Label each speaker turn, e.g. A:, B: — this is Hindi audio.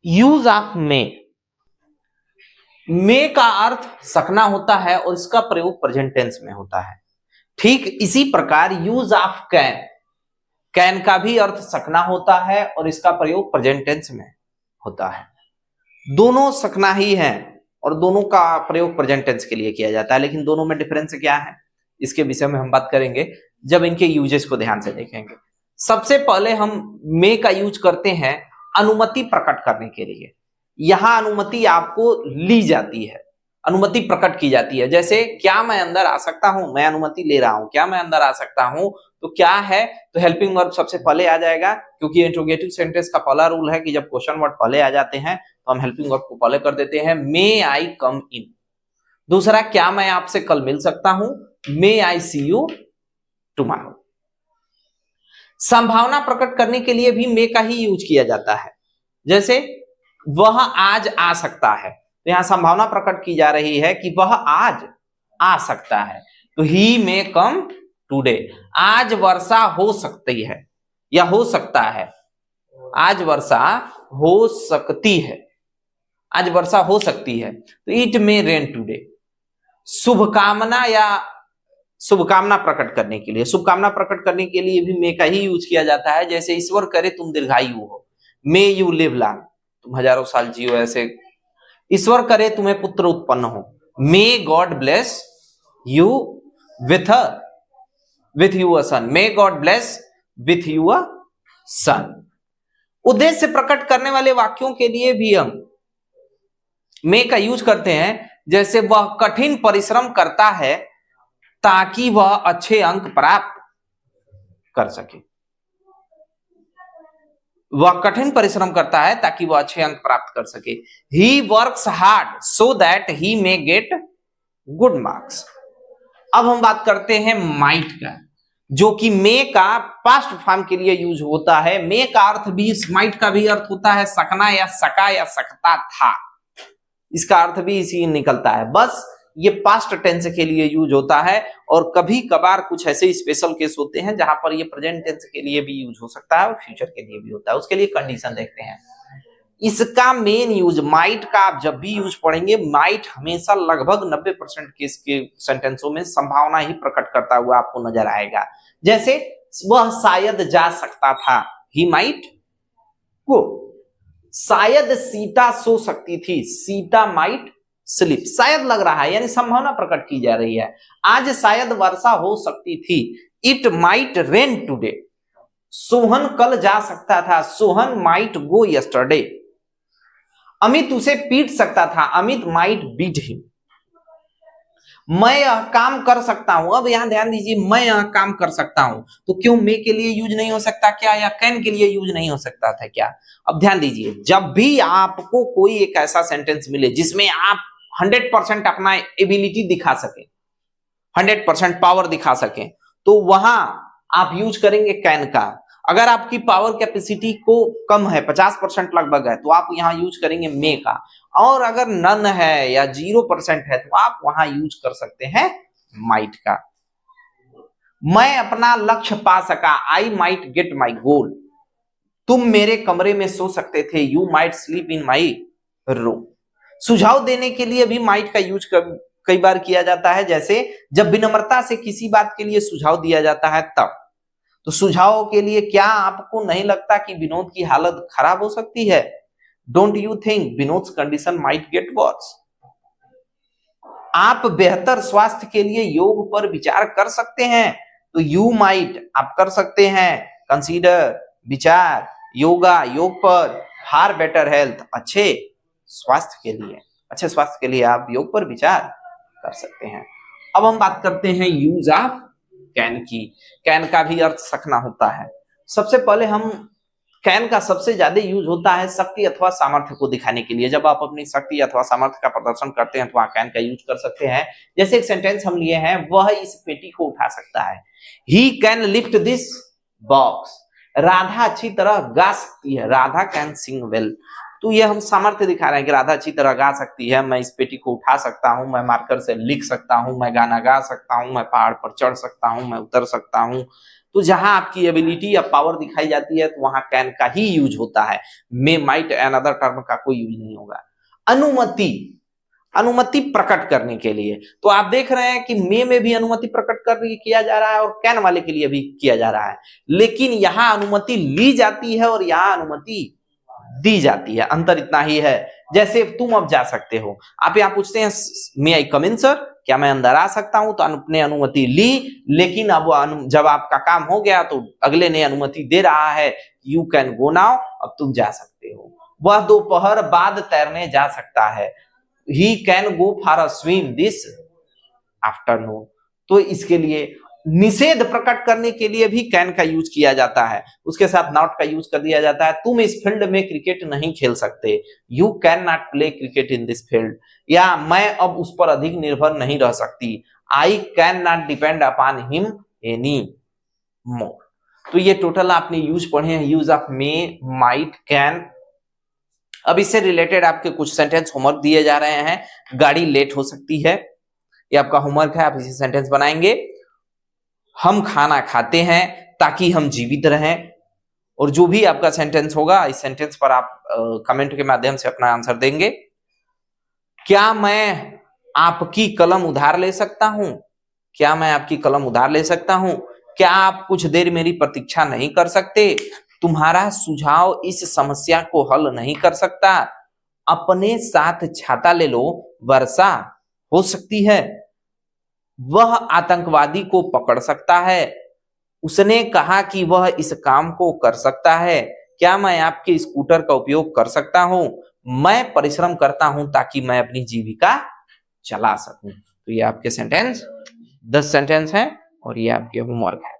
A: यूज ऑफ मे का अर्थ सकना होता है और इसका प्रयोग प्रेजेंट टेंस में होता है। ठीक इसी प्रकार यूज ऑफ कैन, कैन का भी अर्थ सकना होता है और इसका प्रयोग प्रेजेंट टेंस में होता है। दोनों सकना ही है और दोनों का प्रयोग प्रेजेंट टेंस के लिए किया जाता है, लेकिन दोनों में डिफरेंस क्या है इसके विषय में हम बात करेंगे जब इनके यूजेस को ध्यान से देखेंगे। सबसे पहले हम मे का यूज करते हैं अनुमति प्रकट करने के लिए। यहां अनुमति आपको ली जाती है, अनुमति प्रकट की जाती है। जैसे क्या मैं अंदर आ सकता हूं, मैं अनुमति ले रहा हूं, क्या मैं अंदर आ सकता हूं, तो क्या है, तो हेल्पिंग वर्ब सबसे पहले आ जाएगा, क्योंकि इंट्रोगेटिव सेंटेंस का पहला रूल है कि जब क्वेश्चन वर्ड पहले आ जाते हैं तो हम हेल्पिंग वर्ब को पहले कर देते हैं। मे आई कम इन। दूसरा, क्या मैं आपसे कल मिल सकता हूं, मे आई सी यू टुमारो। संभावना प्रकट करने के लिए भी मे का ही यूज किया जाता है। जैसे वह आज आ सकता है, तो यहां संभावना प्रकट की जा रही है कि वह आज आ सकता है, तो ही मे कम टुडे। आज वर्षा हो सकती है या हो सकता है, आज वर्षा हो सकती है, आज वर्षा हो सकती है, तो इट मे रेन टुडे। शुभकामना या शुभकामना प्रकट करने के लिए, शुभकामना प्रकट करने के लिए भी मे का ही यूज किया जाता है। जैसे ईश्वर करे तुम दीर्घायु हो, मे यू लिव लॉन्ग, तुम हजारों साल जियो। ऐसे ईश्वर करे तुम्हें पुत्र उत्पन्न हो, may God bless you with you a son, may God bless with you a son. उद्देश्य प्रकट करने वाले वाक्यों के लिए भी हम मे का यूज करते हैं। जैसे वह कठिन परिश्रम करता है ताकि वह अच्छे अंक प्राप्त कर सके, वह कठिन परिश्रम करता है ताकि वह अच्छे अंक प्राप्त कर सके। He works hard so that he may get good marks. अब हम बात करते हैं माइट का, जो कि मे का पास्ट फॉर्म के लिए यूज होता है। मे का अर्थ भी, माइट का भी अर्थ होता है सकना या सका या सकता था, इसका अर्थ भी इसी निकलता है। बस ये पास्ट टेंस के लिए यूज होता है और कभी कभार कुछ ऐसे स्पेशल केस होते हैं जहां पर ये प्रेजेंट टेंस के लिए भी यूज हो सकता है और फ्यूचर के लिए भी होता है। उसके लिए कंडीशन देखते हैं। इसका मेन यूज माइट का आप जब भी यूज पढ़ेंगे, माइट हमेशा लगभग 90% केस के सेंटेंसों में संभावना ही प्रकट करता हुआ आपको नजर आएगा। जैसे वह शायद जा सकता था, ही माइट गो। शायद सीता सो सकती थी, सीता माइट स्लिप। शायद लग रहा है यानी संभावना प्रकट की जा रही है। आज शायद वर्षा हो सकती थी, it might rain today. Sohan कल जा सकता था, Sohan might go yesterday. Amit उसे पीट सकता था, अमित माइट बीट हिम। मैं यह काम कर सकता हूं, अब यहां ध्यान दीजिए, मैं यह काम कर सकता हूं, तो क्यों मे के लिए यूज नहीं हो सकता क्या, या कैन के लिए यूज नहीं हो सकता था क्या? अब ध्यान दीजिए, जब भी आपको कोई एक ऐसा सेंटेंस मिले जिसमें आप 100% अपना एबिलिटी दिखा सके, 100% पावर दिखा सके, तो वहां आप यूज करेंगे कैन का। अगर आपकी पावर कैपेसिटी को कम है, 50% लगभग है, तो आप यहां यूज करेंगे मे का। और अगर नन है या 0% है तो आप वहां यूज कर सकते हैं माइट का। मैं अपना लक्ष्य पा सका, आई माइट गेट माई गोल। तुम मेरे कमरे में सो सकते थे, you might sleep in my room. सुझाव देने के लिए भी माइट का यूज कई बार किया जाता है। जैसे जब विनम्रता से किसी बात के लिए सुझाव दिया जाता है तब। तो सुझाव के लिए, क्या आपको नहीं लगता कि विनोद की हालत खराब हो सकती है? Don't you think Vinod's condition might get worse? आप बेहतर स्वास्थ्य के लिए योग पर विचार कर सकते हैं, तो यू माइट आप कर सकते हैं, कंसीडर विचार, योगा योग पर, फार बेटर हेल्थ अच्छे स्वास्थ्य के लिए, अच्छे स्वास्थ्य के लिए आप योग पर विचार कर सकते हैं। अब हम बात करते हैं यूज ऑफ कैन की। कैन का भी अर्थ सकना होता है। सबसे पहले हम, कैन का सबसे ज्यादा यूज होता है शक्ति अथवा सामर्थ्य को दिखाने के लिए। जब आप अपनी शक्ति अथवा सामर्थ्य का प्रदर्शन करते हैं तो वहां कैन का यूज कर सकते हैं। जैसे एक सेंटेंस हम लिए हैं, वह इस पेटी को उठा सकता है, he can lift this box. Radha अच्छी तरह गा सकती है, राधा कैन सिंग वेल। तो ये हम सामर्थ्य दिखा रहे हैं कि राधा अच्छी तरह गा सकती है, मैं इस पेटी को उठा सकता हूं, मैं मार्कर से लिख सकता हूं, मैं गाना गा सकता हूं, मैं पहाड़ पर चढ़ सकता हूं, मैं उतर सकता हूं। तो जहां आपकी एबिलिटी या पावर दिखाई जाती है तो वहां कैन का ही यूज होता है, मे, माइट एंड अदर टर्म का कोई यूज नहीं होगा। अनुमति, अनुमति प्रकट करने के लिए, तो आप देख रहे हैं कि मे में भी अनुमति प्रकट कर किया जा रहा है और कैन वाले के लिए भी किया जा रहा है, लेकिन यहां अनुमति ली जाती है और यहां अनुमति दी जाती है, अंतर इतना ही है। जैसे तुम अब जा सकते हो, आप यहाँ पूछते हैं मे आई कम इन सर, क्या मैं अंदर आ सकता हूं, तो आपने अनुमति ली, लेकिन अब जब आपका काम हो गया तो अगले ने अनुमति दे रहा है, यू कैन गो नाउ, अब तुम जा सकते हो। वह दोपहर बाद तैरने जा सकता है, he can go for a swim this afternoon. तो इसके लिए निषेध प्रकट करने के लिए भी कैन का यूज किया जाता है, उसके साथ नॉट का यूज कर दिया जाता है। तुम इस फील्ड में क्रिकेट नहीं खेल सकते, you can not play cricket in this field, या मैं अब उस पर अधिक निर्भर नहीं रह सकती, I can not depend upon him any more. तो ये टोटल आपने यूज पढ़े हैं, use of May, might, can. अब इससे रिलेटेड आपके कुछ सेंटेंस होमवर्क दिए जा रहे हैं। गाड़ी लेट हो सकती है, ये आपका होमवर्क है, आप इसी सेंटेंस बनाएंगे। हम खाना खाते हैं ताकि हम जीवित रहें, और जो भी आपका सेंटेंस होगा इस सेंटेंस पर आप कमेंट के माध्यम से अपना आंसर देंगे। क्या मैं आपकी कलम उधार ले सकता हूं, क्या मैं आपकी कलम उधार ले सकता हूं, क्या आप कुछ देर मेरी प्रतीक्षा नहीं कर सकते, तुम्हारा सुझाव इस समस्या को हल नहीं कर सकता, अपने साथ छाता ले लो, वर्षा हो सकती है, वह आतंकवादी को पकड़ सकता है, उसने कहा कि वह इस काम को कर सकता है, क्या मैं आपके स्कूटर का उपयोग कर सकता हूं, मैं परिश्रम करता हूं ताकि मैं अपनी जीविका चला सकूं। तो ये आपके सेंटेंस 10 सेंटेंस हैं और ये आपके होमवर्क है।